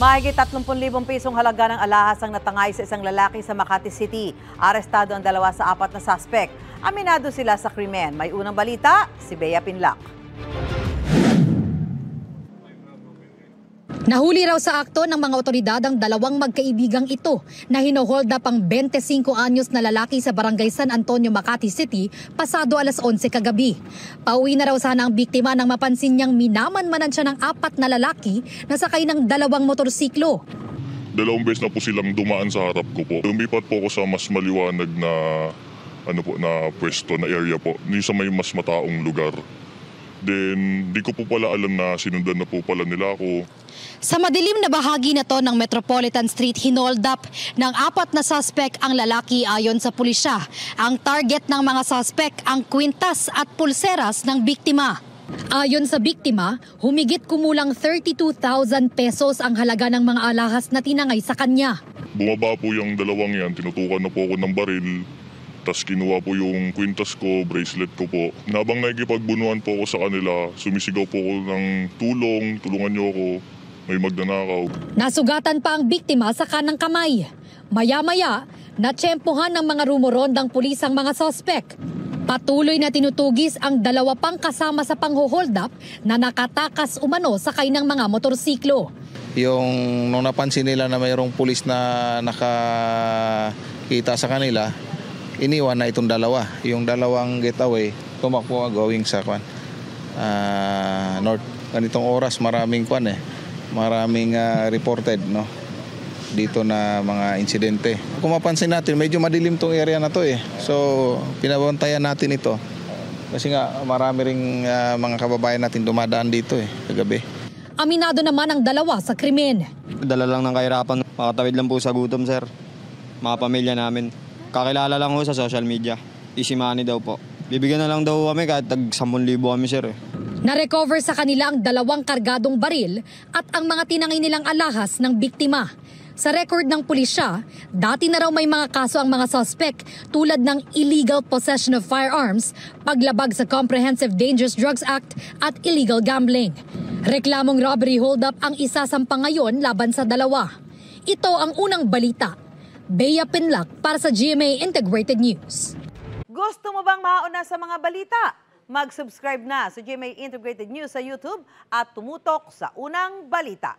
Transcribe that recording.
Mahigit 30,000 pisong halaga ng alahas ang natangay sa isang lalaki sa Makati City. Arestado ang 2 sa 4 na suspect. Aminado sila sa krimen. May unang balita, si Bea Pinlac. Nahuli raw sa akto ng mga otoridad ang 2 magkaibigang ito na hinohold up ang 25 anyos na lalaki sa Barangay San Antonio, Makati City pasado alas 11 kagabi. Pauwi na raw sana ang biktima nang mapansin niyang minamanmanan siya ng 4 na lalaki na sakay ng 2 motorsiklo. 2 beses na po silang dumaan sa harap ko po. Lumipat po ako sa mas maliwanag na na pwesto na area po. Yung sa may mas mataong lugar. Then, di ko po pala alam na sinundan na po pala nila ako. Sa madilim na bahagi na to ng Metropolitan Street, hinold up ng 4 na suspect ang lalaki ayon sa pulisya. Ang target ng mga suspect ang kwintas at pulseras ng biktima. Ayon sa biktima, humigit kumulang 32,000 pesos ang halaga ng mga alahas na tinangay sa kanya. Bumaba po yung 2 yan, tinutukan na po ako ng baril. Tapos kinuha po yung kwintas ko, bracelet ko po. Habang nakikipagbunuan po ako sa kanila, sumisigaw po ako ng tulungan niyo ako, may magnanakaw. Nasugatan pa ang biktima sa kanang kamay. Maya-maya, natsyempohan ng mga rumorondang pulis ang mga sospek. Patuloy na tinutugis ang 2 pang kasama sa pangho-hold up na nakatakas umano sakay ng mga motorsiklo. Nung napansin nila na mayroong pulis na nakakita sa kanila, iniwan na itong 2. Yung 2 getaway, tumakbo going sa north. Ganitong oras maraming maraming reported dito na mga insidente. Kung mapansin natin, medyo madilim tong area na to So, pinabantayan natin ito. Kasi nga marami ring mga kababayan natin dumadaan dito kagabi. Aminado naman ang 2 sa krimen. Dala lang ng kahirapan, makatawid lang po sa gutom, sir. Mga pamilya namin. Kakilala lang ho sa social media. Easy money daw po. Bibigyan na lang daw kami kahit tag 10,000 kami, sir. Na-recover sa kanila ang 2 kargadong baril at ang mga tinangay nilang alahas ng biktima. Sa record ng pulisya, dati na raw may mga kaso ang mga suspect tulad ng illegal possession of firearms, paglabag sa Comprehensive Dangerous Drugs Act at illegal gambling. Reklamong robbery hold-up ang isasampa ngayon laban sa 2. Ito ang unang balita. Bea Pinlac para sa GMA Integrated News. Gusto mo bang mauna sa mga balita? Mag-subscribe na sa GMA Integrated News sa YouTube at tumutok sa unang balita.